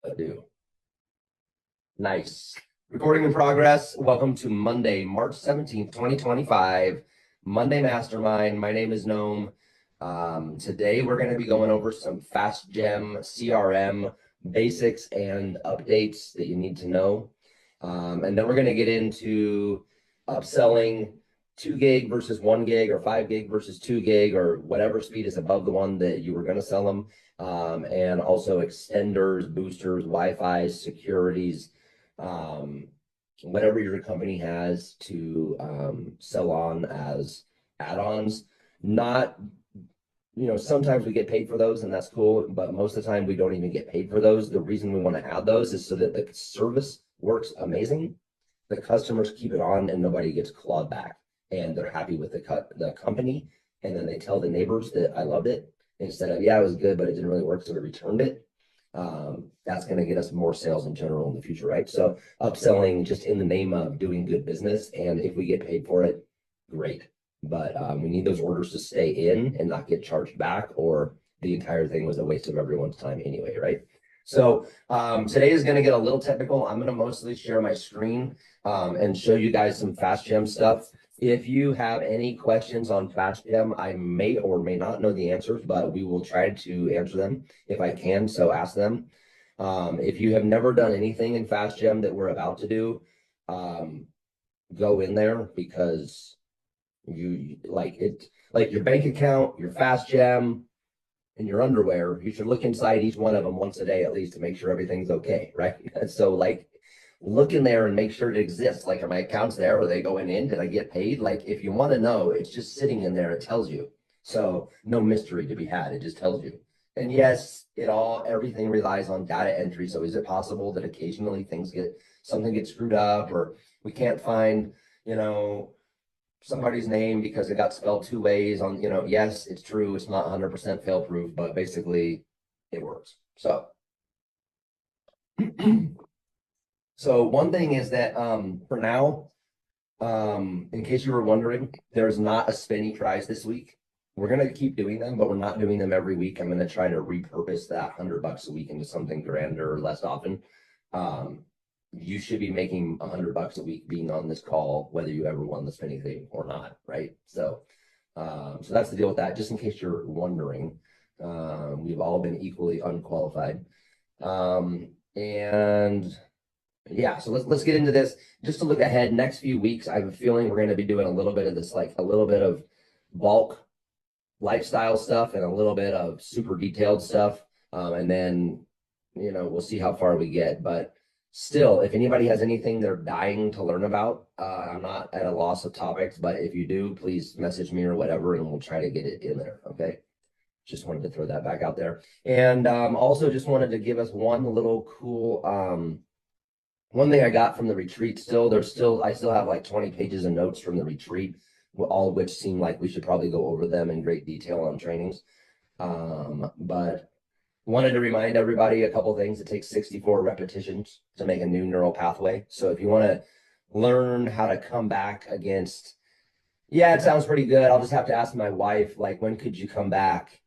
Ado. Nice. Recording in progress. Welcome to Monday, March 17th, 2025. Monday Mastermind. My name is Noam. Today we're going to be going over some FastGem CRM basics and updates that you need to know. And then we're going to get into upselling 2 gig versus 1 gig or 5 gig versus 2 gig or whatever speed is above the one that you were going to sell them. And also extenders, boosters, Wi-Fi, securities, whatever your company has to sell on as add-ons. Not, sometimes we get paid for those and that's cool, but most of the time we don't even get paid for those. The reason we want to add those is so that the service works amazing, the customers keep it on and nobody gets clawed back and they're happy with the company, and then they tell the neighbors that I loved it instead of, yeah, it was good but it didn't really work, so we returned it. That's going to get us more sales in general in the future, right? So upselling just in the name of doing good business, and if we get paid for it, great. But we need those orders to stay in and not get charged back, or the entire thing was a waste of everyone's time anyway, right? So today is going to get a little technical. I'm going to mostly share my screen and show you guys some FastGem stuff. If you have any questions on FastGem, I may or may not know the answers, but we will try to answer them if I can, so ask them. If you have never done anything in FastGem that we're about to do, go in there, because you like it, like your bank account, your FastGem, and your underwear. You should look inside each one of them once a day at least to make sure everything's okay, right? So like, look in there and make sure it exists. Like, are my accounts there? Are they going in? Did I get paid? Like, if you want to know, it's just sitting in there. It tells you. So no mystery to be had. It just tells you. And yes, everything relies on data entry. So is it possible that occasionally something gets screwed up, or we can't find, somebody's name because it got spelled 2 ways on, yes, it's true. It's not 100% fail proof, but basically it works. So So one thing is that for now, in case you were wondering, there's not a spinny prize this week. We're gonna keep doing them, but we're not doing them every week. I'm gonna try to repurpose that $100 a week into something grander or less often. You should be making $100 a week being on this call, whether you ever won the spinny thing or not, right? So that's the deal with that. Just in case you're wondering, we've all been equally unqualified. And yeah, so let's get into this. Just to look ahead, next few weeks, I have a feeling we're going to be doing a little bit of this, like a little bit of bulk lifestyle stuff and a little bit of super detailed stuff. And then, we'll see how far we get. But still, if anybody has anything they're dying to learn about, I'm not at a loss of topics, but if you do, please message me or whatever, and we'll try to get it in there. Okay. Just wanted to throw that back out there. And also just wanted to give us one little cool, one thing I got from the retreat. I still have like 20 pages of notes from the retreat, all of which seem like we should probably go over them in great detail on trainings. But wanted to remind everybody a couple things. It takes 64 repetitions to make a new neural pathway. So if you want to learn how to come back against, yeah, it sounds pretty good, I'll just have to ask my wife, like, when could you come back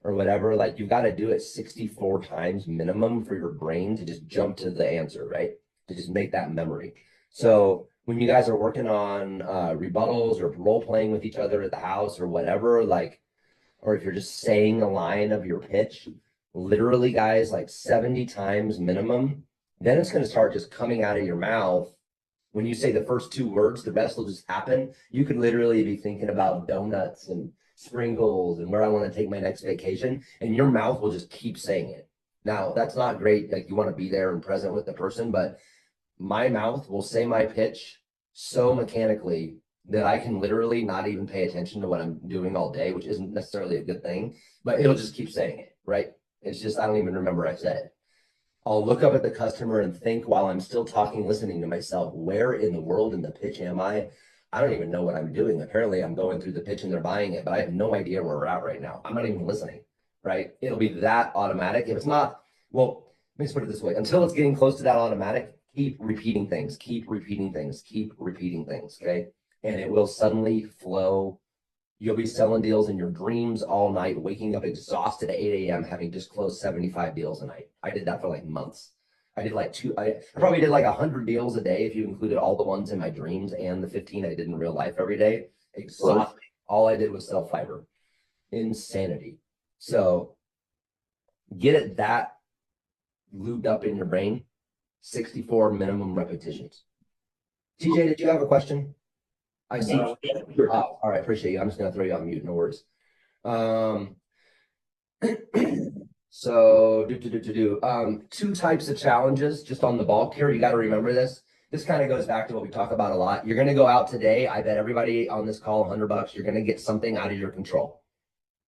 or whatever. Like, you've got to do it 64 times minimum for your brain to just jump to the answer, right? To just make that memory. So when you guys are working on rebuttals or role playing with each other at the house or whatever, like, or if you're just saying a line of your pitch, literally, guys, like 70 times minimum, then it's going to start just coming out of your mouth. When you say the first 2 words, the rest will just happen. You could literally be thinking about donuts and sprinkles and where I want to take my next vacation, and your mouth will just keep saying it. Now, that's not great. Like, you want to be there and present with the person, but my mouth will say my pitch so mechanically that I can literally not even pay attention to what I'm doing all day, which isn't necessarily a good thing, but it'll just keep saying it, right? It's just, I don't even remember I said it. I'll look up at the customer and think while I'm still talking, listening to myself, where in the world in the pitch am I? I don't even know what I'm doing. Apparently I'm going through the pitch and they're buying it, but I have no idea where we're at right now. I'm not even listening, right? It'll be that automatic. If it's not, well, let me put it this way. Until it's getting close to that automatic, keep repeating things, keep repeating things, keep repeating things, okay? And it will suddenly flow. You'll be selling deals in your dreams all night, waking up exhausted at 8 a.m., having just closed 75 deals a night. I did that for like months. I did like I probably did like 100 deals a day if you included all the ones in my dreams and the 15 I did in real life every day. Exhausting. All I did was sell fiber. Insanity. So get it that lubed up in your brain. 64 minimum repetitions. TJ, did you have a question? I see. Oh, all right, appreciate you. I'm just gonna throw you on mute. No worries. So two types of challenges just on the bulk here. You got to remember this. This kind of goes back to what we talk about a lot. You're going to go out today. I bet everybody on this call $100. You're going to get something out of your control.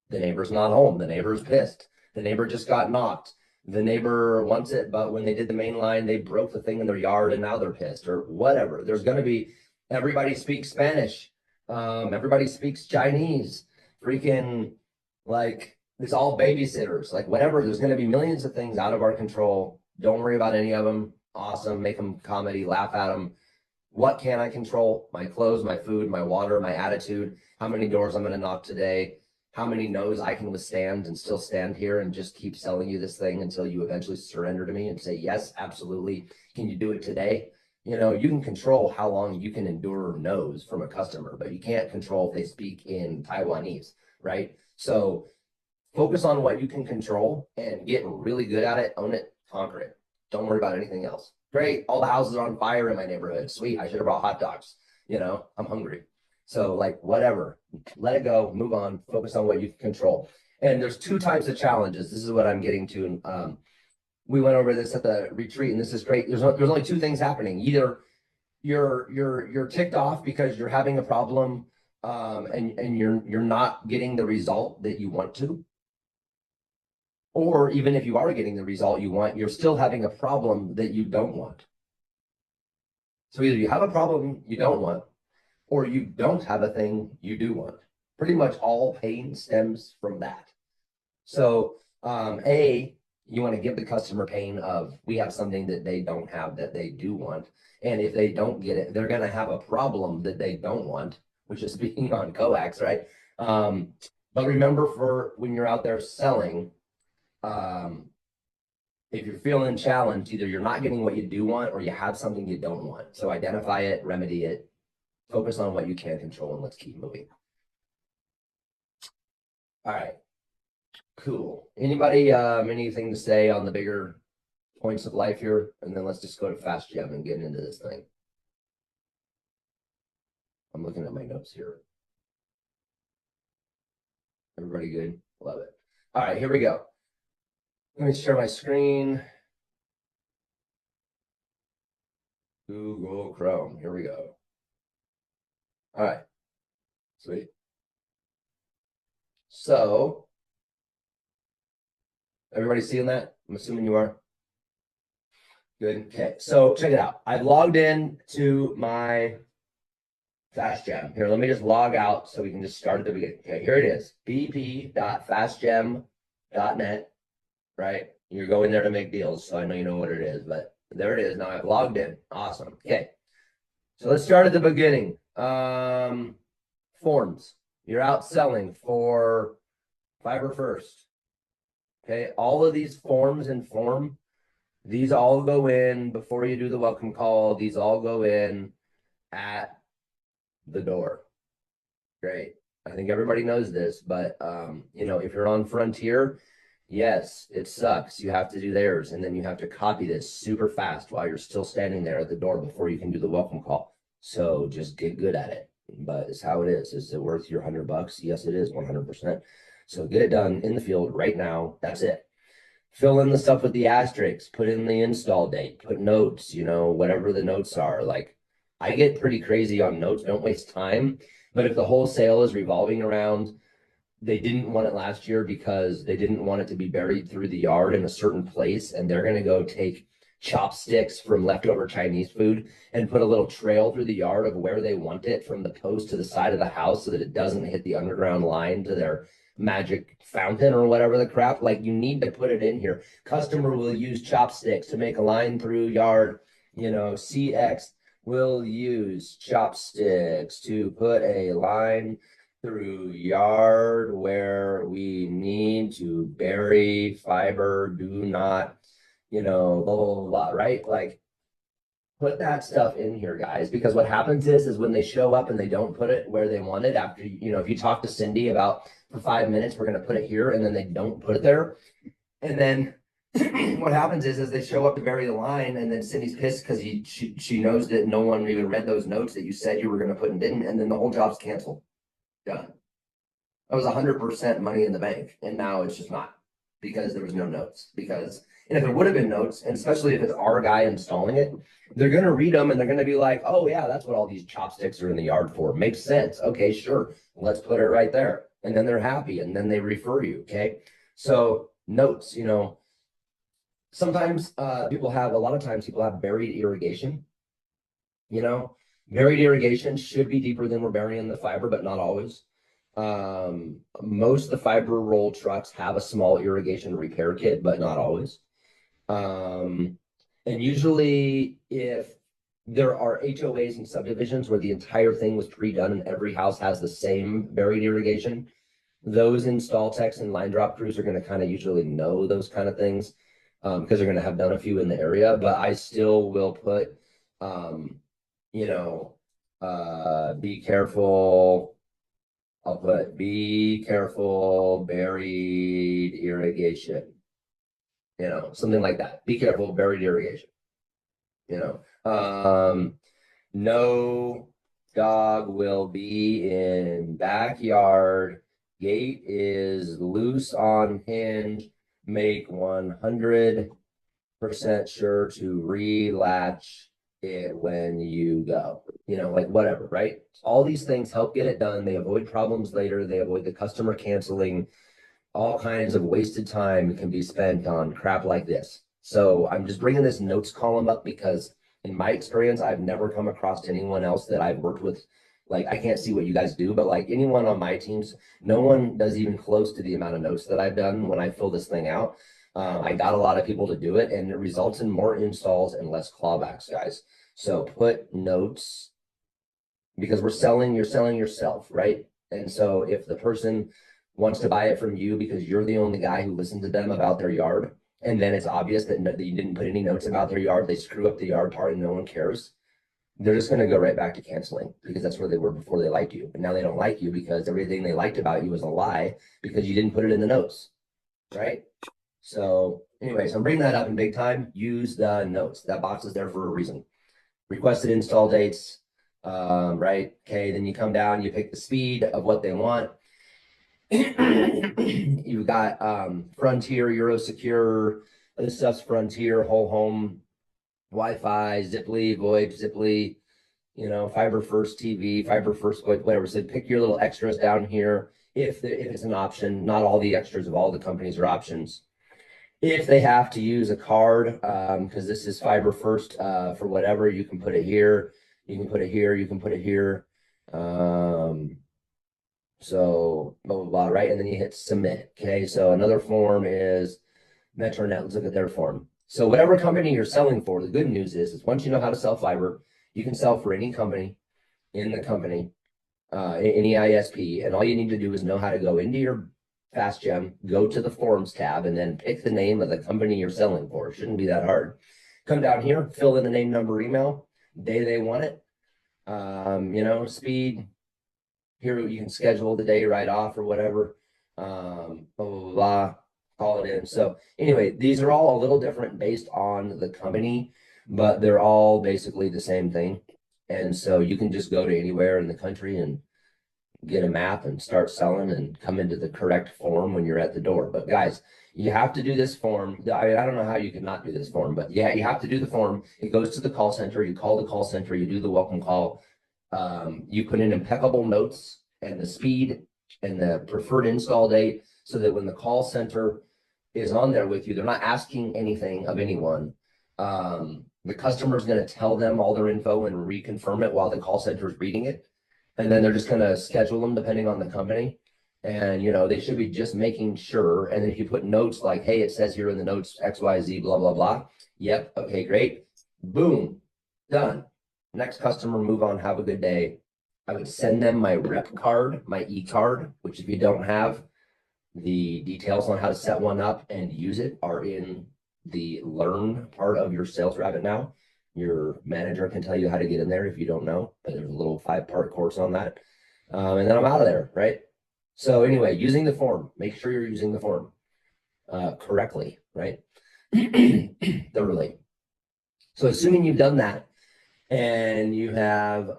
The neighbor's not home. The neighbor's pissed. The neighbor just got knocked. The neighbor wants it, but when they did the main line, they broke the thing in their yard and now they're pissed or whatever. There's going to be, everybody speaks Spanish. Everybody speaks Chinese. Freaking like, it's all babysitters, like whatever. There's going to be millions of things out of our control. Don't worry about any of them. Awesome. Make them comedy, laugh at them. What can I control? My clothes, my food, my water, my attitude, how many doors I'm going to knock today, how many no's I can withstand and still stand here and just keep selling you this thing until you eventually surrender to me and say, yes, absolutely. Can you do it today? You know, you can control how long you can endure no's from a customer, but you can't control if they speak in Taiwanese, right? So focus on what you can control and get really good at it, own it, conquer it. Don't worry about anything else. Great, all the houses are on fire in my neighborhood. Sweet, I should have brought hot dogs. You know, I'm hungry. So like whatever, let it go, move on, focus on what you can control. And there's two types of challenges. This is what I'm getting to. We went over this at the retreat and this is great. There's only two things happening. Either you're ticked off because you're having a problem and you're not getting the result that you want to, or even if you are getting the result you want, you're still having a problem that you don't want. So either you have a problem you don't want, or you don't have a thing you do want. Pretty much all pain stems from that. So you want to give the customer pain of we have something that they don't have that they do want. And if they don't get it, they're going to have a problem that they don't want, which is being on coax, right? But remember, for when you're out there selling, if you're feeling challenged, either you're not getting what you do want or you have something you don't want. So identify it, remedy it, focus on what you can control, and let's keep moving. All right, cool. Anybody anything to say on the bigger points of life here? And then let's just go to Fast Gem and get into this thing. I'm looking at my notes here. Everybody good? Love it. All right, here we go. Let me share my screen. Google Chrome. Here we go. All right. Sweet. So, everybody seeing that? I'm assuming you are. Good. Okay. So check it out. I've logged in to my Fast Gem. Here, let me just log out so we can just start at the beginning. Okay, here it is. bp.fastgem.net. Right? You're going there to make deals, so I know you know what it is, but there it is. Now I've logged in. Awesome. Okay. So let's start at the beginning. Forms. You're out selling for Fiber First. Okay. All of these forms and form, these all go in before you do the welcome call. These all go in at the door. Great. I think everybody knows this, but you know, if you're on Frontier, yes, it sucks. You have to do theirs, and then you have to copy this super fast while you're still standing there at the door before you can do the welcome call. So just get good at it. But it's how it is. Is it worth your $100? Yes, it is 100%. So get it done in the field right now. That's it. Fill in the stuff with the asterisks, put in the install date, put notes, you know, whatever the notes are. Like, I get pretty crazy on notes. Don't waste time. But if the whole sale is revolving around they didn't want it last year because they didn't want it to be buried through the yard in a certain place, and they're going to go take chopsticks from leftover Chinese food and put a little trail through the yard of where they want it from the post to the side of the house so that it doesn't hit the underground line to their magic fountain or whatever the crap. Like, you need to put it in here. Customer will use chopsticks to make a line through yard. You know, CX will use chopsticks to put a line through yard where we need to bury fiber. Do not you know, blah, blah, blah, blah, right? Like, put that stuff in here, guys, because what happens is when they show up and they don't put it where they want it after, you know, if you talk to Cindy about for 5 minutes, we're going to put it here, and then they don't put it there. And then what happens is they show up to bury the line, and then Cindy's pissed because she knows that no one even read those notes that you said you were going to put and didn't, and then the whole job's canceled. Done. That was 100% money in the bank, and now it's just not because there was no notes. Because and if there would have been notes, and especially if it's our guy installing it, they're going to read them and they're going to be like, "Oh yeah, that's what all these chopsticks are in the yard for. Makes sense. Okay, sure, let's put it right there." And then they're happy, and then they refer you. Okay, so notes, you know, sometimes people have a lot of times people have buried irrigation. You know, buried irrigation should be deeper than we're burying the fiber, but not always. Most of the fiber roll trucks have a small irrigation repair kit, but not always. And usually if there are HOAs and subdivisions where the entire thing was pre-done and every house has the same buried irrigation, those install techs and line drop crews are going to kind of usually know those kind of things because they're going to have done a few in the area. But I still will put, you know, be careful. I'll put be careful buried irrigation, you know, something like that. Be careful buried irrigation, you know. No dog will be in backyard. Gate is loose on hinge. Make 100% sure to relatch it when you go, you know, like whatever, right? All these things help get it done. They avoid problems later. They avoid the customer canceling. All kinds of wasted time can be spent on crap like this. So I'm just bringing this notes column up because in my experience, I've never come across anyone else that I've worked with. Like, I can't see what you guys do, but like anyone on my teams, no one does even close to the amount of notes that I've done when I fill this thing out. I got a lot of people to do it, and it results in more installs and less clawbacks, guys. So put notes because you're selling yourself, right? And so if the person wants to buy it from you because you're the only guy who listened to them about their yard, and then it's obvious that you didn't put any notes about their yard, they screw up the yard part and no one cares, they're just going to go right back to canceling because that's where they were before they liked you. And now they don't like you because everything they liked about you was a lie because you didn't put it in the notes, right? So anyways, I'm bringing that up in big time. Use the notes. That box is there for a reason. Requested install dates, right? Okay, then you come down, you pick the speed of what they want. You've got Frontier, Eurosecure, this stuff's Frontier, whole home, Wi-Fi, Ziply, VoIP, Ziply, you know, Fiber First TV, Fiber First, whatever. So pick your little extras down here if it's an option. Not all the extras of all the companies are options. If they have to use a card, because this is Fiber First for whatever, you can put it here. You can put it here. You can put it here. So blah, blah, blah, right? And then you hit submit. Okay. So another form is MetroNet. Let's look at their form. So whatever company you're selling for, the good news is once you know how to sell fiber, you can sell for any company in the company, any ISP. And all you need to do is know how to go into your FastGem, go to the forms tab, and then pick the name of the company you're selling for. It shouldn't be that hard. Come down here, fill in the name, number, email, day they want it, you know, speed. Here you can schedule the day right off or whatever. Blah, blah, blah, blah, call it in. So anyway, these are all a little different based on the company, but they're all basically the same thing. And so you can just go to anywhere in the country and get a map and start selling and come into the correct form when you're at the door. But guys, you have to do this form. I don't know how you can not do this form, but yeah, you have to do the form. It goes to the call center. You call the call center. You do the welcome call. You put in impeccable notes and the speed and the preferred install date so that when the call center is on there with you, they're not asking anything of anyone. The customer is going to tell them all their info and reconfirm it while the call center is reading it. And then they're just going to schedule them depending on the company. And, you know, they should be just making sure. And if you put notes like, hey, it says here in the notes, XYZ, blah, blah, blah. Yep. Okay, great. Boom. Done. Next customer, move on. Have a good day. I would send them my rep card, my e-card, which if you don't have, the details on how to set one up and use it are in the learn part of your sales rabbit now. Your manager can tell you how to get in there if you don't know, but there's a little 5-part course on that. And then I'm out of there, right? So anyway, using the form, make sure you're using the form correctly, right? Thoroughly. So assuming you've done that and you have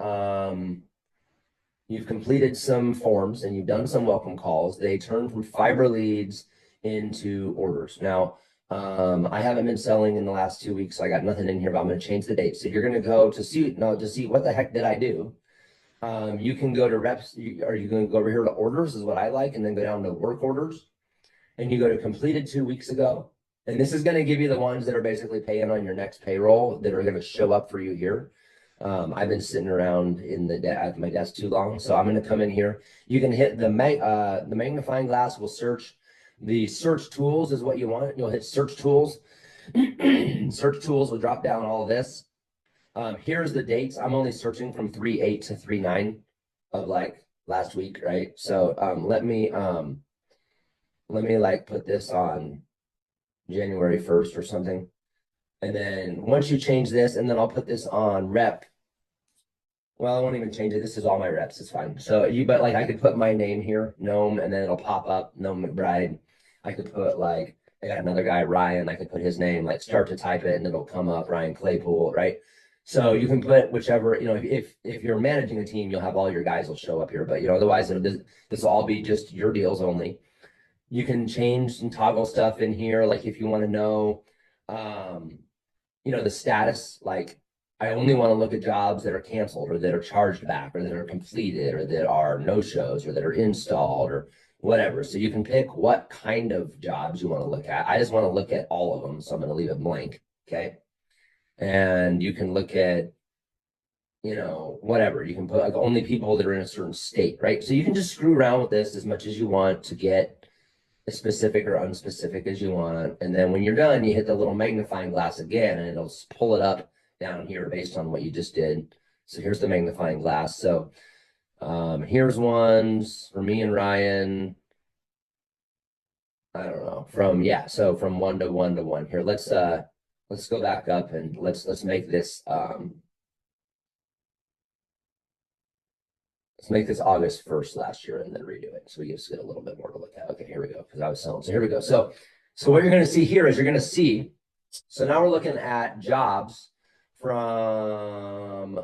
you've completed some forms and you've done some welcome calls, they turn from fiber leads into orders. Now, I haven't been selling in the last 2 weeks, so I got nothing in here, but I'm going to change the date. So you're going to go to see, no, to see what the heck did I do. You can go to reps, are you going to go over here to orders is what I like, and then go down to work orders, and you go to completed 2 weeks ago. And this is going to give you the ones that are basically paying on your next payroll that are going to show up for you here. I've been sitting around at my desk too long, so I'm going to come in here. You can hit the magnifying glass will search. The search tools is what you want. You'll hit search tools. Search tools will drop down all of this. Here's the dates. I'm only searching from 3/8 to 3/9 of like last week, right? So let me like put this on January 1st or something. And then once you change this, and then I'll put this on rep. Well, I won't even change it. This is all my reps. It's fine. So but like I could put my name here, Gnome, and then it'll pop up, Gnome McBride. I could put like, I got another guy, Ryan. I could put his name, like start to type it, and it'll come up, Ryan Claypool, right? So you can put whichever, if you're managing a team, you'll have all your guys will show up here, but otherwise this will all be just your deals only. You can change and toggle stuff in here, like if you want to know, the status, like I only want to look at jobs that are canceled or that are charged back or that are completed or that are no-shows or that are installed or whatever. So you can pick what kind of jobs you want to look at. I just want to look at all of them, so I'm going to leave it blank, okay? And you can look at, whatever. You can put like only people that are in a certain state, right? So you can just screw around with this as much as you want to get as specific or unspecific as you want. And then when you're done, you hit the little magnifying glass again, and it'll pull it up down here based on what you just did. So here's the magnifying glass. So here's ones for me and Ryan. I don't know, so from 1 to 1 to 1 here. Let's go back up and let's make this let's make this August 1st last year and then redo it. So we just get a little bit more to look at. Okay, here we go. Because I was selling. So here we go. So what you're going to see here is you're going to see. So now we're looking at jobs from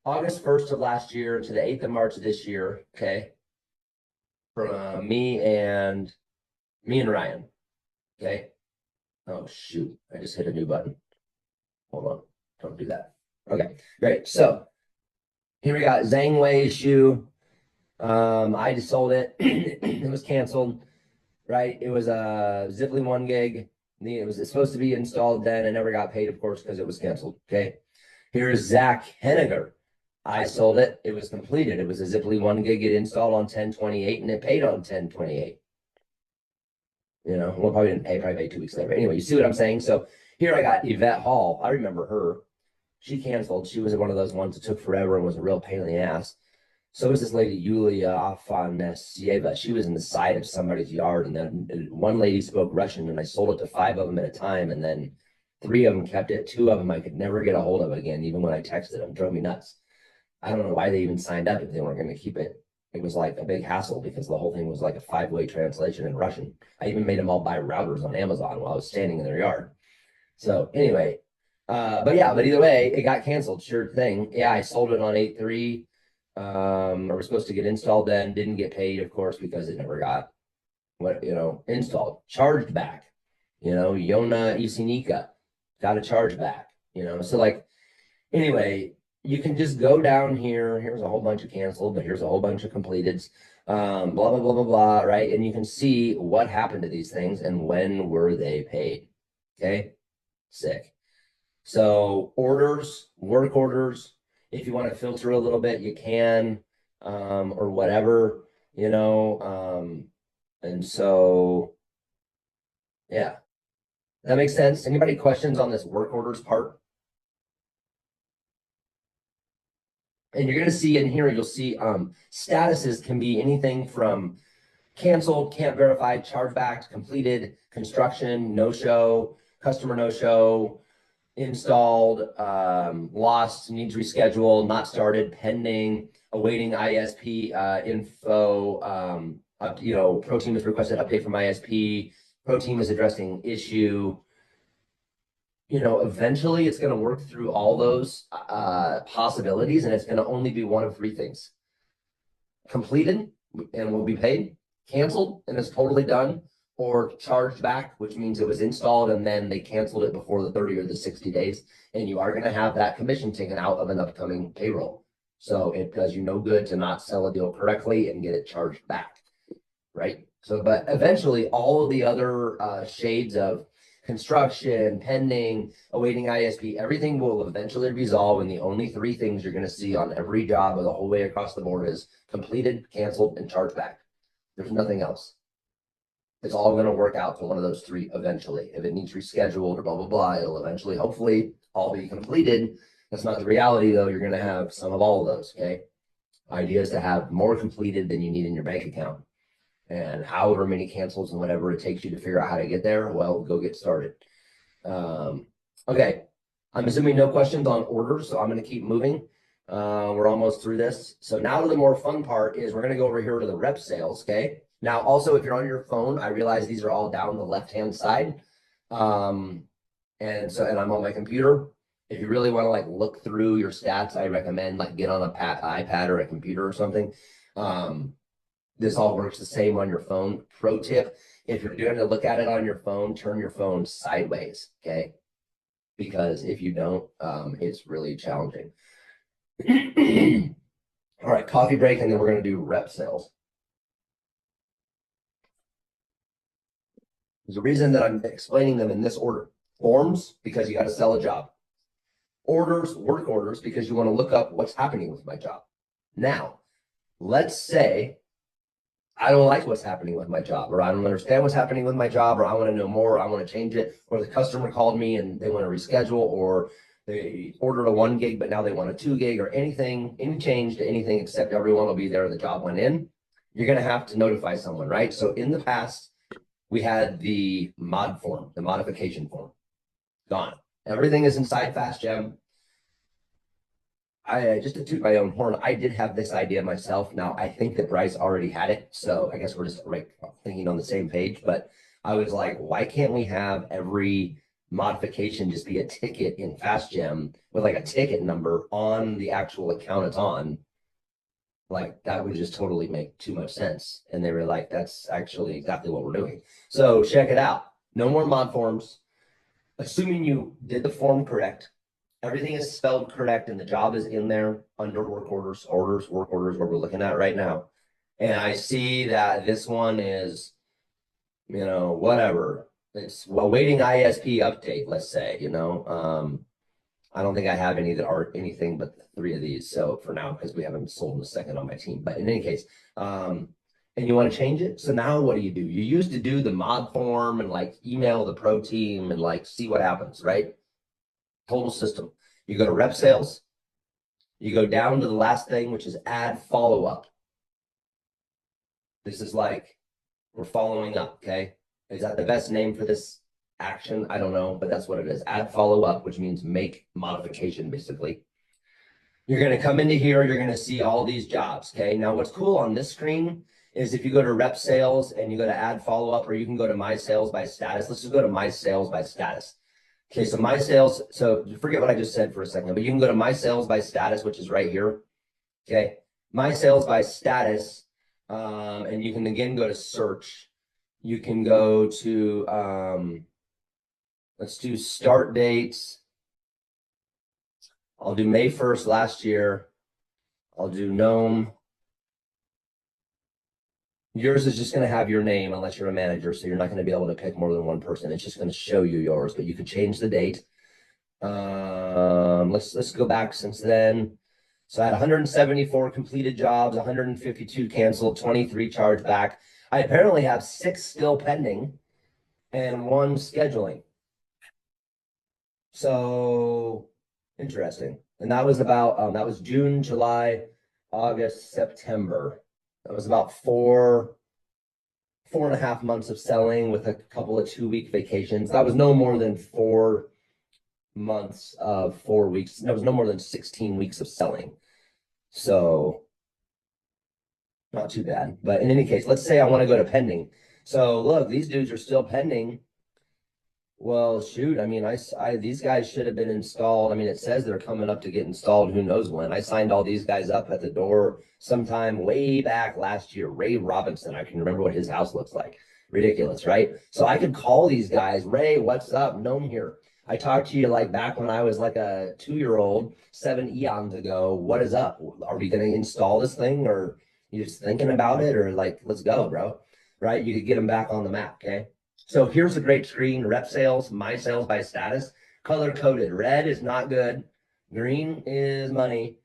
August 1st of last year to the 8th of March of this year. Okay. From me and Ryan. Okay. Oh shoot. I just hit a new button. Hold on. Don't do that. Okay, great. So here we got Zhang Wei shoe. I just sold it. It was canceled, right? It was a Ziply 1 gig. It was supposed to be installed then. I never got paid, of course, because it was canceled. Okay. Here's Zach Henniger. I sold it. It was completed. It was a Ziply 1 gig. It installed on 10/28 and it paid on 10/28. Well, probably didn't pay, probably paid 2 weeks later. Anyway, you see what I'm saying? So here I got Yvette Hall. I remember her. She canceled. She was one of those ones that took forever and was a real pain in the ass. So was this lady, Yulia Afanasieva. She was in the side of somebody's yard, and then one lady spoke Russian, and I sold it to 5 of them at a time, and then 3 of them kept it. 2 of them I could never get a hold of again, even when I texted them. Drove me nuts. I don't know why they even signed up if they weren't going to keep it. It was like a big hassle because the whole thing was like a 5-way translation in Russian. I even made them all buy routers on Amazon while I was standing in their yard. So anyway, but either way, it got canceled. Sure thing. Yeah, I sold it on 8/3. I was supposed to get installed then, didn't get paid, of course, because it never got installed, charged back. Yona Isinika got a charge back. So like anyway, you can just go down here. Here's a whole bunch of canceled, but here's a whole bunch of completeds. Blah blah blah blah blah, right? And you can see what happened to these things and when were they paid. Okay, sick. So orders, work orders. If you want to filter a little bit, you can, or whatever, and so, yeah, that makes sense. Anybody questions on this work orders part? And you're going to see in here, you'll see statuses can be anything from canceled, can't verify, chargeback, completed, construction, no show, customer no show, installed, lost, needs rescheduled, not started, pending, awaiting ISP info. Pro team has requested update from ISP. Pro team is addressing issue. Eventually it's going to work through all those possibilities, and it's going to only be one of three things: completed and will be paid, canceled and it's totally done, or charged back, which means it was installed and then they canceled it before the 30 or the 60 days, and you are going to have that commission taken out of an upcoming payroll. So it does you no good to not sell a deal correctly and get it charged back, right? So, but eventually all of the other shades of construction, pending, awaiting ISP, everything will eventually resolve. And the only three things you're going to see on every job of the whole way across the board is completed, canceled, and charged back. There's nothing else. It's all going to work out to one of those three eventually. If it needs rescheduled or blah, blah, blah, it'll eventually, hopefully, all be completed. That's not the reality, though. You're going to have some of all of those, okay? Idea is to have more completed than you need in your bank account. And however many cancels and whatever it takes you to figure out how to get there, well, go get started. Okay, I'm assuming no questions on orders, so I'm going to keep moving. We're almost through this. So now the more fun part is we're going to go over here to the rep sales, okay? Now, also, if you're on your phone, I realize these are all down the left-hand side. And I'm on my computer. If you really want to like look through your stats, I recommend like get on a iPad or a computer or something. This all works the same on your phone. Pro tip, if you're going to look at it on your phone, turn your phone sideways, okay? Because if you don't, it's really challenging. All right, coffee break, and then we're going to do rep sales. There's a reason that I'm explaining them in this order. Forms, because you got to sell a job. Orders, work orders, because you want to look up what's happening with my job. Now, let's say I don't like what's happening with my job, or I don't understand what's happening with my job, or I want to know more, or I want to change it, or the customer called me and they want to reschedule, or they ordered a 1 gig, but now they want a 2 gig, or anything, any change to anything except everyone will be there. The job went in. You're going to have to notify someone, right? So in the past, we had the mod form, the modification form. Gone. Everything is inside FastGem. I just to toot my own horn, I did have this idea myself. Now I think that Bryce already had it, so I guess we're just right thinking on the same page. But I was like, why can't we have every modification just be a ticket in FastGem with like a ticket number on the actual account it's on? Like that would just totally make too much sense. And they were like, that's actually exactly what we're doing. So check it out. No more mod forms. Assuming you did the form correct, everything is spelled correct, and the job is in there under work orders, work orders, what we're looking at right now. And I see that this one is, whatever. It's awaiting ISP update, let's say, I don't think I have any that are anything but 3 of these. So for now, because we haven't sold a second on my team, but in any case, and you want to change it. So now what do? You used to do the mod form and like email the pro team and like see what happens, right? Total system. You go to rep sales. You go down to the last thing, which is add follow-up. This is like we're following up, okay? Is that the best name for this action? I don't know, but that's what it is. Add follow-up, which means make modification, basically. You're going to come into here. You're going to see all these jobs, okay? Now, what's cool on this screen is if you go to rep sales and you go to add follow-up, or you can go to my sales by status. Let's just go to my sales by status. Okay, so my sales, so forget what I just said for a second, but you can go to my sales by status, which is right here. Okay, my sales by status, and you can again go to search. You can go to, let's do start dates. I'll do May 1st last year. I'll do Gnome. Yours is just going to have your name unless you're a manager, so you're not going to be able to pick more than one person. It's just going to show you yours, but you could change the date. Let's go back since then. So I had 174 completed jobs, 152 canceled, 23 charged back. I apparently have 6 still pending and 1 scheduling. So interesting. And that was about that was June, July, August, September. That was about 4 4.5 months of selling with a couple of 2-week vacations. That was no more than 4 months of 4 weeks. That was no more than 16 weeks of selling. So not too bad. But in any case, let's say I want to go to pending. So look, these dudes are still pending. Well, shoot, I mean, these guys should have been installed. I mean, it says they're coming up to get installed. Who knows when? I signed all these guys up at the door sometime way back last year. Ray Robinson, I can remember what his house looks like. Ridiculous, right? So I could call these guys, Ray, what's up? Gnome here. I talked to you like back when I was like a 2-year-old, 7 eons ago. What is up? Are we going to install this thing, or you just thinking about it, or like, let's go, bro? Right? You could get them back on the map, okay? So here's a great screen, rep sales, my sales by status, color coded. Red is not good. Green is money.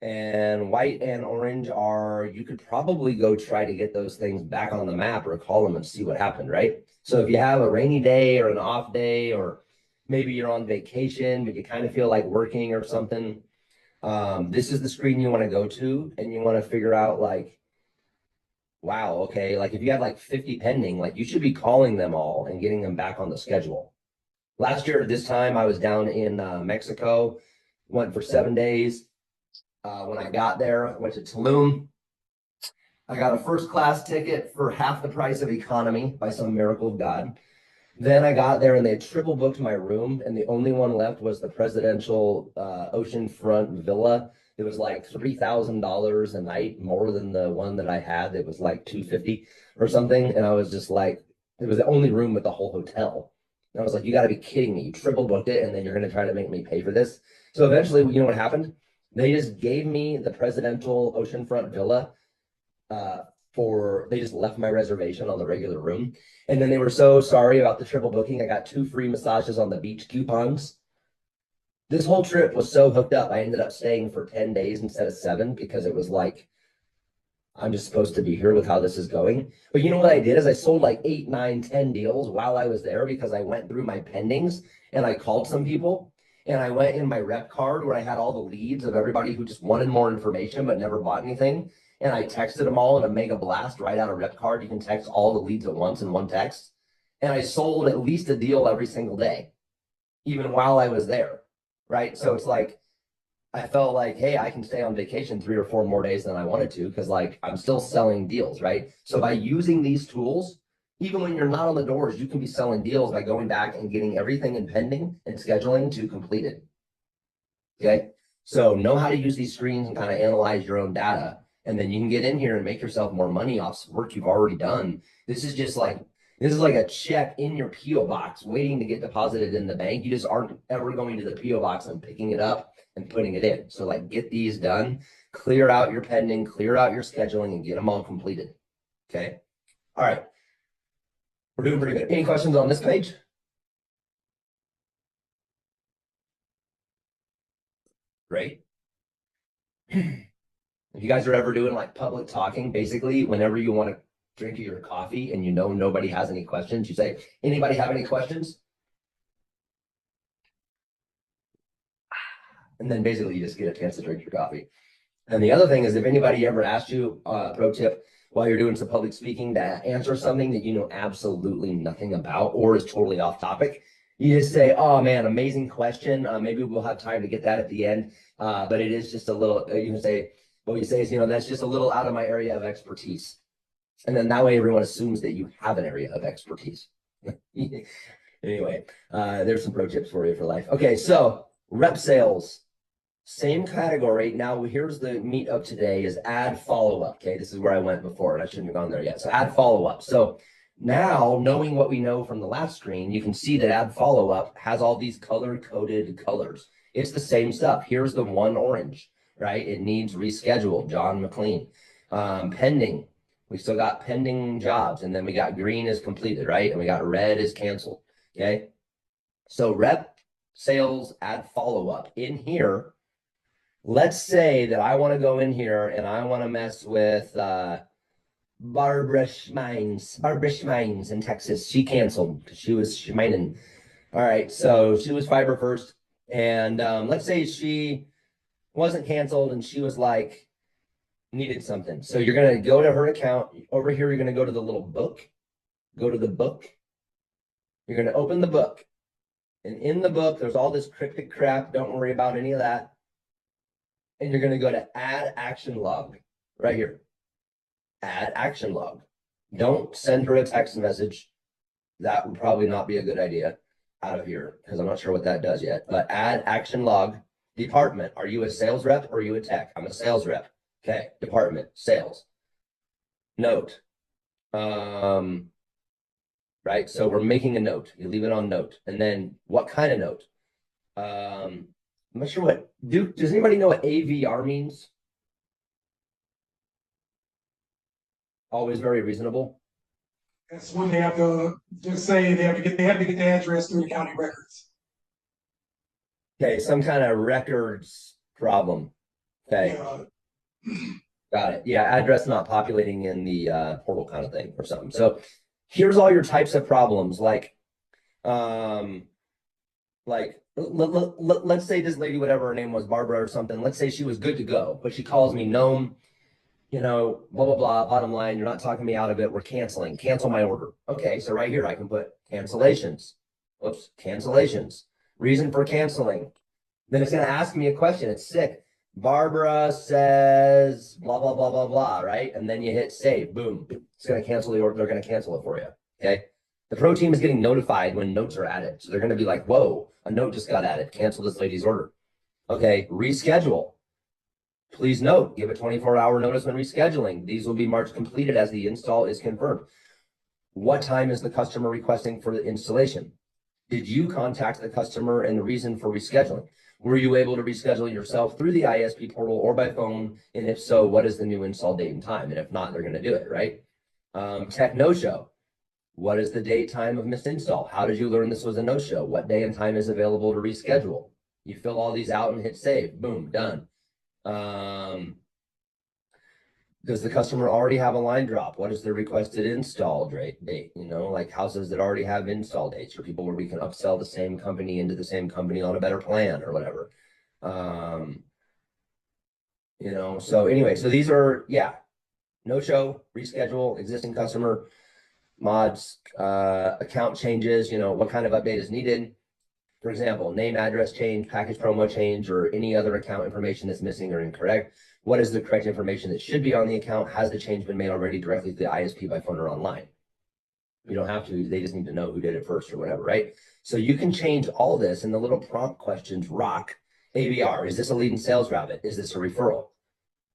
And white and orange are, you could probably go try to get those things back on the map or call them and see what happened, right? So if you have a rainy day or an off day, or maybe you're on vacation, but you kind of feel like working or something, this is the screen you want to go to, and you want to figure out like, wow, okay, like if you have like 50 pending, like you should be calling them all and getting them back on the schedule. Last year at this time, I was down in Mexico, went for 7 days. When I got there, I went to Tulum. I got a first class ticket for half the price of economy by some miracle of God. Then I got there and they triple booked my room, and the only one left was the presidential oceanfront villa. It was like $3,000 a night, more than the one that I had. It was like 250 or something. And I was just like, it was the only room with the whole hotel. And I was like, you got to be kidding me. You triple booked it, and then you're going to try to make me pay for this. So eventually, you know what happened? They just gave me the presidential oceanfront villa uh, they just left my reservation on the regular room. And then they were so sorry about the triple booking. I got 2 free massages on the beach coupons. This whole trip was so hooked up. I ended up staying for 10 days instead of 7, because it was like, I'm just supposed to be here with how this is going. But you know what I did is I sold like 8, 9, 10 deals while I was there, because I went through my pendings and I called some people, and I went in my rep card where I had all the leads of everybody who just wanted more information but never bought anything. And I texted them all in a mega blast right out of rep card. You can text all the leads at once in one text. And I sold at least a deal every single day, even while I was there. Right. So it's like, I felt like, hey, I can stay on vacation 3 or 4 more days than I wanted to, because like I'm still selling deals, right? So by using these tools, even when you're not on the doors, you can be selling deals by going back and getting everything in pending and scheduling to completed. Okay. So know how to use these screens and kind of analyze your own data. And then you can get in here and make yourself more money off work you've already done. This is like a check in your PO box waiting to get deposited in the bank. You just aren't ever going to the PO box and picking it up and putting it in. So like, get these done, clear out your pending, clear out your scheduling, and get them all completed. Okay. All right. We're doing pretty good. Any questions on this page? Great. If you guys are ever doing like public talking, basically, whenever you want to drink your coffee and you know nobody has any questions, you say, anybody have any questions? And then basically you just get a chance to drink your coffee. And the other thing is, if anybody ever asks you, pro tip, while you're doing some public speaking, to answer something that you know absolutely nothing about or is totally off topic, you just say, oh man, amazing question. Maybe we'll have time to get that at the end. But it is just a little, you can say, what you say is, that's just a little out of my area of expertise. And then that way everyone assumes that you have an area of expertise. Anyway, there's some pro tips for you for life. Okay, so rep sales. Same category. Now, here's the meat of today is add follow-up. Okay, this is where I went before, and I shouldn't have gone there yet. So add follow-up. So now, knowing what we know from the last screen, you can see that add follow-up has all these color-coded colors. It's the same stuff. Here's the one orange, right? It needs rescheduled, John McLean. Pending. We still got pending jobs, and then we got green is completed, right? And we got red is canceled, okay? So rep, sales, add follow-up. In here, let's say that I want to go in here and I want to mess with Barbara Schmeins in Texas. She canceled because she was Schmeinen. All right, so she was Fiber First. And let's say she wasn't canceled and she was like, needed something. So you're going to go to her account. Over here, you're going to go to the little book. go to the book. You're going to open the book. And in the book, there's all this cryptic crap. Don't worry about any of that. And you're going to go to add action log right here. Add action log. Don't send her a text message. That would probably not be a good idea out of here because I'm not sure what that does yet. But add action log. Department. Are you a sales rep or are you a tech? I'm a sales rep. Okay. Department. Sales. Note. Right. So we're making a note. You leave it on note. And then what kind of note? I'm not sure what. Does anybody know what AVR means? Always very reasonable. That's when they have to just say they have to get the address through the county records. Okay, some kind of records problem. Okay, got it. Yeah, address not populating in the portal kind of thing or something. So here's all your types of problems. Like let's say this lady, whatever her name was, Barbara or something. Let's say she was good to go, but she calls me gnome. You know, blah, blah, blah, bottom line, you're not talking me out of it. We're canceling. Cancel my order. Okay, so right here, I can put cancellations. Whoops, cancellations. Reason for canceling. Then it's going to ask me a question. It's sick. Barbara says blah, blah, blah, blah, blah, right? And then you hit save. Boom. It's going to cancel the order. They're going to cancel it for you. Okay. The pro team is getting notified when notes are added. So they're going to be like, whoa, a note just got added. Cancel this lady's order. Okay, reschedule. Please note, give a 24-hour notice when rescheduling. These will be marked completed as the install is confirmed. What time is the customer requesting for the installation? Did you contact the customer and the reason for rescheduling? Were you able to reschedule yourself through the ISP portal or by phone? And if so, what is the new install date and time? And if not, they're going to do it, right? Tech no-show. What is the date time of missed install? How did you learn this was a no-show? What day and time is available to reschedule? You fill all these out and hit save. Boom, done. Does the customer already have a line drop? What is the requested install date? You know, like houses that already have install dates or people where we can upsell the same company into the same company on a better plan or whatever. You know, so anyway, so these are, yeah, no show, reschedule, existing customer, mods, account changes, you know, what kind of update is needed. For example, name, address change, package promo change, or any other account information that's missing or incorrect. What is the correct information that should be on the account? Has the change been made already directly to the ISP by phone or online? You don't have to, they just need to know who did it first or whatever, right? So you can change all this and the little prompt questions rock. ABR, is this a lead and sales rabbit? Is this a referral?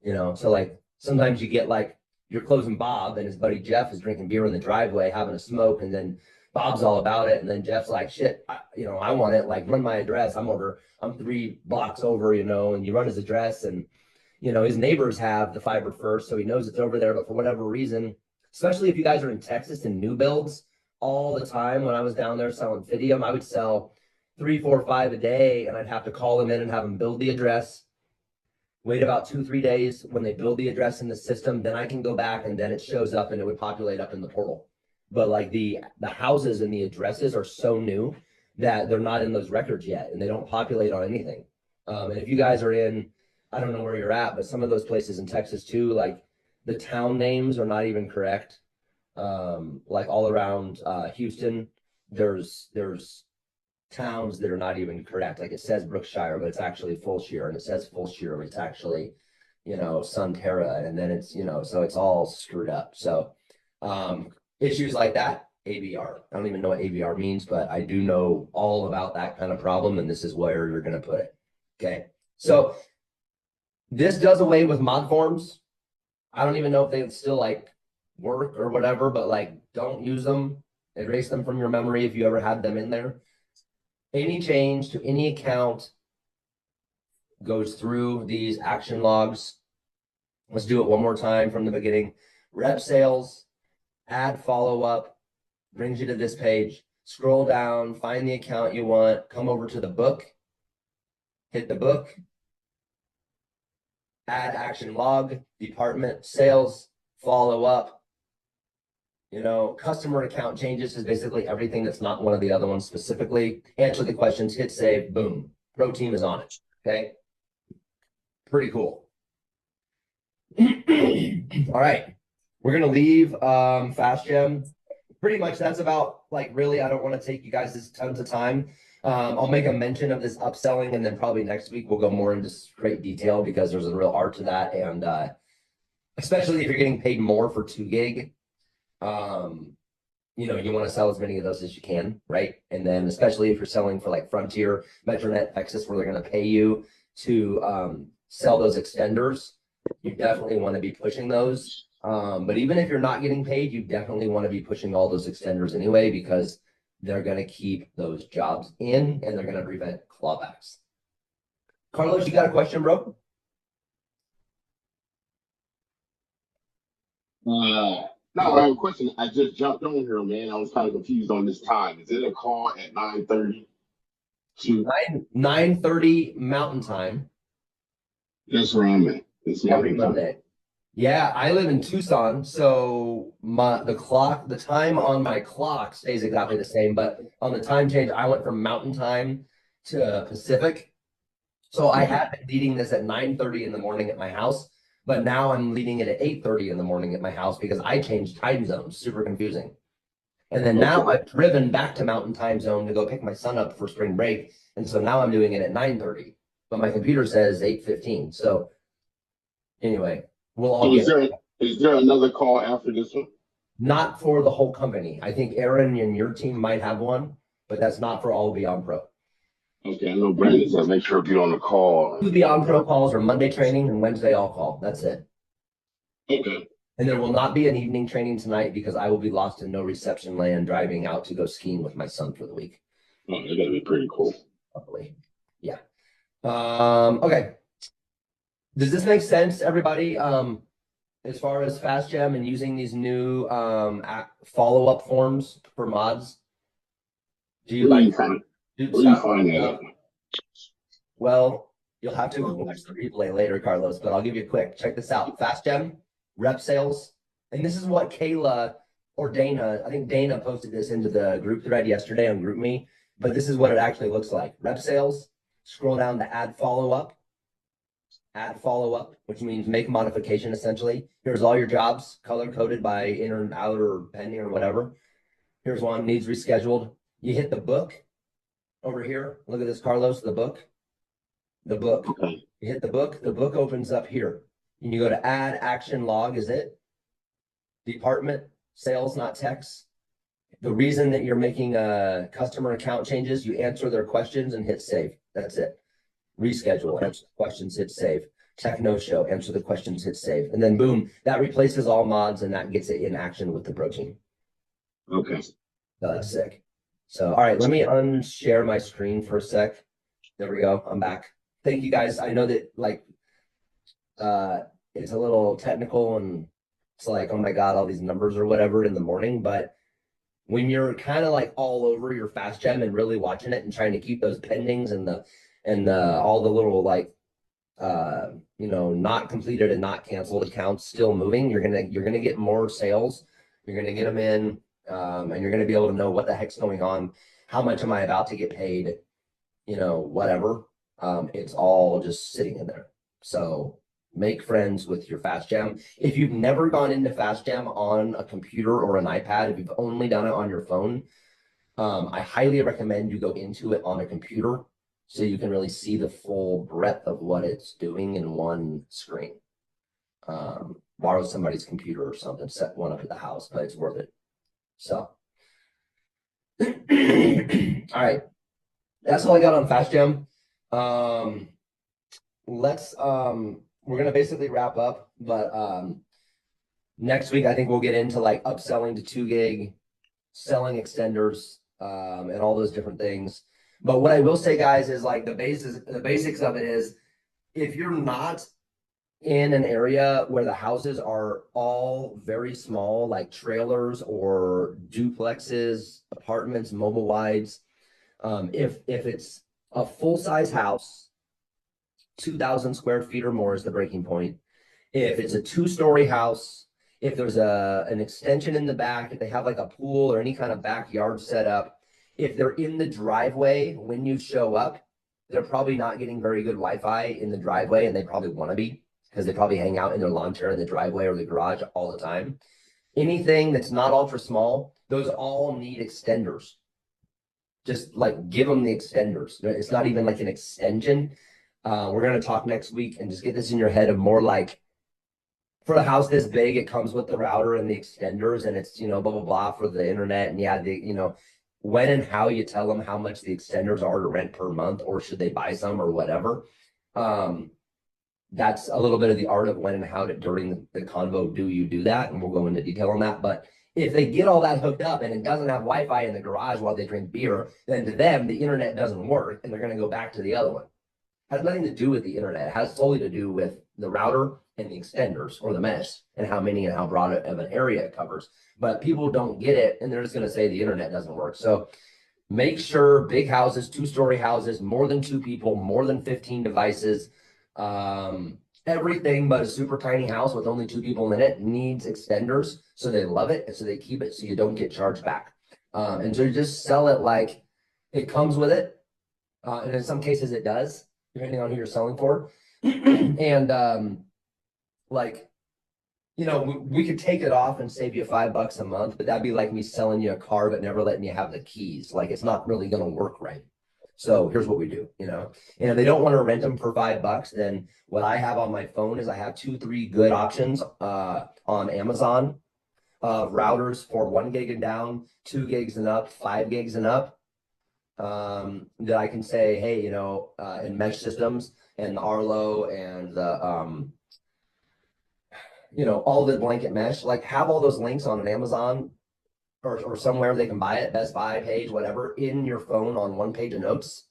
You know, so like sometimes you get like you're closing Bob and his buddy Jeff is drinking beer in the driveway, having a smoke, and then Bob's all about it. And then Jeff's like, shit, I want it. Like, run my address. I'm 3 blocks over, you know, and you run his address. And, you know, his neighbors have the fiber first. So he knows it's over there. But for whatever reason, especially if you guys are in Texas and new builds all the time, when I was down there selling Fidium, I would sell 3, 4, 5 a day. And I'd have to call them in and have them build the address. Wait about 2, 3 days when they build the address in the system. Then I can go back and then it shows up and it would populate up in the portal. But like the houses and the addresses are so new that they're not in those records yet and they don't populate on anything. And if you guys are in, I don't know where you're at, but some of those places in Texas too, like the town names are not even correct. Like all around Houston, there's towns that are not even correct. Like it says Brookshire, but it's actually Fulshire, and it says Fulshire, but it's actually, you know, Sunterra, and then it's, you know, so it's all screwed up. So issues like that, ABR. I don't even know what ABR means, but I do know all about that kind of problem, and this is where you're going to put it. Okay, so this does away with mod forms. I don't even know if they still like work or whatever, but like don't use them. Erase them from your memory if you ever had them in there. Any change to any account goes through these action logs. Let's do it one more time from the beginning. Rep sales. Add follow-up, brings you to this page. Scroll down, find the account you want, come over to the book, hit the book, add action log, department, sales, follow-up. You know, customer account changes is basically everything that's not one of the other ones specifically. Answer the questions, hit save, boom. Pro team is on it, okay? Pretty cool. All right. We're going to leave FastGem pretty much that's about like really, I don't want to take you guys this tons of time. I'll make a mention of this upselling and then probably next week we'll go more into great detail because there's a real art to that. And especially if you're getting paid more for 2 gig, you know, you want to sell as many of those as you can, right? And then especially if you're selling for like Frontier, Metronet, Texas, where they're going to pay you to sell those extenders, you definitely want to be pushing those. But even if you're not getting paid, you definitely want to be pushing all those extenders anyway, because they're going to keep those jobs in and they're going to prevent clawbacks. Carlos, you got a question, bro? No, I have a question. I just jumped on here, man. I was kind of confused on this time. Is it a call at 9:30 to 9:30 Mountain Time that's where I'm at. It's every Mountain Time. Monday. Yeah, I live in Tucson, so the time on my clock stays exactly the same, but on the time change, I went from Mountain Time to Pacific. So I had been leading this at 9:30 in the morning at my house, but now I'm leading it at 8:30 in the morning at my house because I changed time zones. Super confusing. And then now Okay. I've driven back to Mountain Time Zone to go pick my son up for spring break, and so now I'm doing it at 9:30, but my computer says 8:15. So anyway, we'll all So get. is there another call after this one? Not for the whole company. I think Aaron and your team might have one, but that's not for all Beyond Pro. Okay, I know Brandon said make sure to be on the call. Two Beyond Pro calls are Monday training and Wednesday all call. That's it. Okay. And there will not be an evening training tonight because I will be lost in no reception land driving out to go skiing with my son for the week. Oh, that's gonna be pretty cool. Hopefully. Yeah. Okay. Does this make sense, everybody? As far as FastGem and using these new follow-up forms for mods? Do you Where like you find do where you find that at? Well, you'll have to watch the replay later, Carlos, but I'll give you a quick. Check this out. FastGem, rep sales. And this is what Kayla or Dana, I think Dana posted this into the group thread yesterday on GroupMe, but this is what it actually looks like. Rep sales, scroll down to add follow-up, which means make a modification essentially. Here's all your jobs, color-coded by in or out or pending or whatever. Here's one, needs rescheduled. You hit the book over here. Look at this, Carlos, the book. The book. Okay. You hit the book opens up here. And you go to add action log, is it? Department, sales, not text. The reason that you're making a customer account changes, you answer their questions and hit save. That's it. Reschedule, answer the questions, hit save. Tech no show, answer the questions, hit save. And then boom, that replaces all mods and that gets it in action with the protein. Okay. That's sick. So, all right, let me unshare my screen for a sec. There we go. I'm back. Thank you guys. I know that like it's a little technical and it's like, oh my God, all these numbers or whatever in the morning. But when you're kind of like all over your FastGem and really watching it and trying to keep those pendings and all the little like you know, not completed and not canceled accounts still moving, you're gonna get more sales. You're gonna get them in, and you're gonna be able to know what the heck's going on. How much am I about to get paid? You know, whatever. It's all just sitting in there. So make friends with your FastGem. If you've never gone into FastGem on a computer or an iPad, if you've only done it on your phone, I highly recommend you go into it on a computer so you can really see the full breadth of what it's doing in one screen. Borrow somebody's computer or something, set one up at the house, but it's worth it. So, all right. That's all I got on FastGem. We're gonna basically wrap up, but next week I think we'll get into like upselling to 2 gig, selling extenders, and all those different things. But what I will say, guys, is like the basics of it is if you're not in an area where the houses are all very small, like trailers or duplexes, apartments, mobile wides, if it's a full-size house, 2,000 square feet or more is the breaking point. If it's a 2-story house, if there's an extension in the back, if they have like a pool or any kind of backyard set up, if they're in the driveway when you show up, they're probably not getting very good Wi-Fi in the driveway, and they probably want to be because they probably hang out in their lawn chair in the driveway or the garage all the time. anything that's not ultra small, those all need extenders. Just like give them the extenders. It's not even like an extension. We're going to talk next week and just get this in your head of more like for a house this big, it comes with the router and the extenders, and it's, blah, blah, blah for the internet. And yeah, when and how you tell them how much the extenders are to rent per month, or should they buy some or whatever. That's a little bit of the art of when and how to, during the convo, do you do that? And we'll go into detail on that. But if they get all that hooked up and it doesn't have Wi-Fi in the garage while they drink beer, then to them, the internet doesn't work and they're going to go back to the other one. It has nothing to do with the internet. It has solely to do with the router and the extenders or the mesh and how many and how broad of an area it covers. But people don't get it and they're just going to say the internet doesn't work. So make sure big houses, 2-story houses, more than 2 people, more than 15 devices, everything but a super tiny house with only 2 people in it needs extenders. So they love it and so they keep it so you don't get charged back. And so you just sell it like it comes with it. And in some cases it does, depending on who you're selling for. And we could take it off and save you $5 a month, but that'd be like me selling you a car but never letting you have the keys. Like it's not really going to work right. So here's what we do, and if they don't want to rent them for $5, then what I have on my phone is I have 2-3 good options on Amazon routers for 1 gig and down, 2 gigs and up, 5 gigs and up. That I can say, hey, in mesh systems and the Arlo and the all the blanket mesh, like have all those links on an Amazon or somewhere they can buy it, Best Buy page, whatever, in your phone on one page of notes.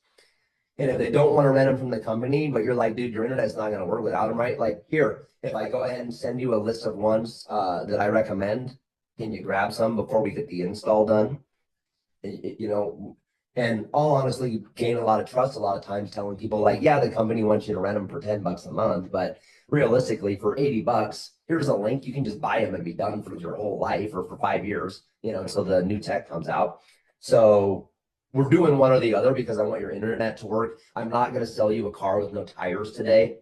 And if they don't want to rent them from the company, but you're like, dude, your internet's not going to work without them, right? Like here, if I go ahead and send you a list of ones that I recommend, can you grab some before we get the install done? And all honestly, you gain a lot of trust a lot of times telling people like, yeah, the company wants you to rent them for $10 a month, but realistically for $80, here's a link. You can just buy them and be done for your whole life or for 5 years, until the new tech comes out. So we're doing one or the other because I want your internet to work. I'm not going to sell you a car with no tires today.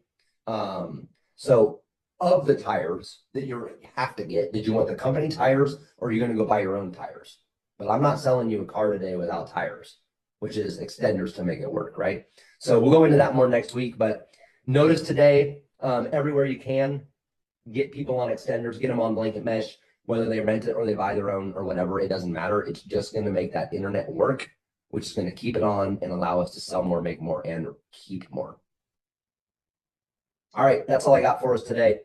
So of the tires that you have to get, did you want the company tires or are you going to go buy your own tires? But I'm not selling you a car today without tires, which is extenders to make it work, right? So we'll go into that more next week, but notice today, everywhere you can, get people on extenders, get them on blanket mesh, whether they rent it or they buy their own or whatever, it doesn't matter. It's just going to make that internet work, which is going to keep it on and allow us to sell more, make more, and keep more. All right, that's all I got for us today.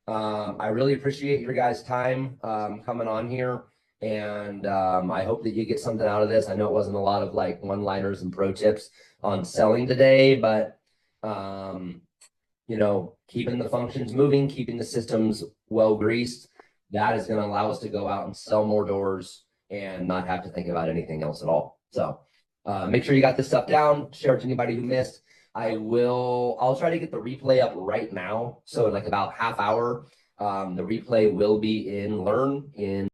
I really appreciate your guys' time coming on here. And I hope that you get something out of this. I know it wasn't a lot of like one-liners and pro tips on selling today, but keeping the functions moving, keeping the systems well greased, that is going to allow us to go out and sell more doors and not have to think about anything else at all. So make sure you got this stuff down, share it to anybody who missed. I'll try to get the replay up right now. So in like about half hour, the replay will be in Learn in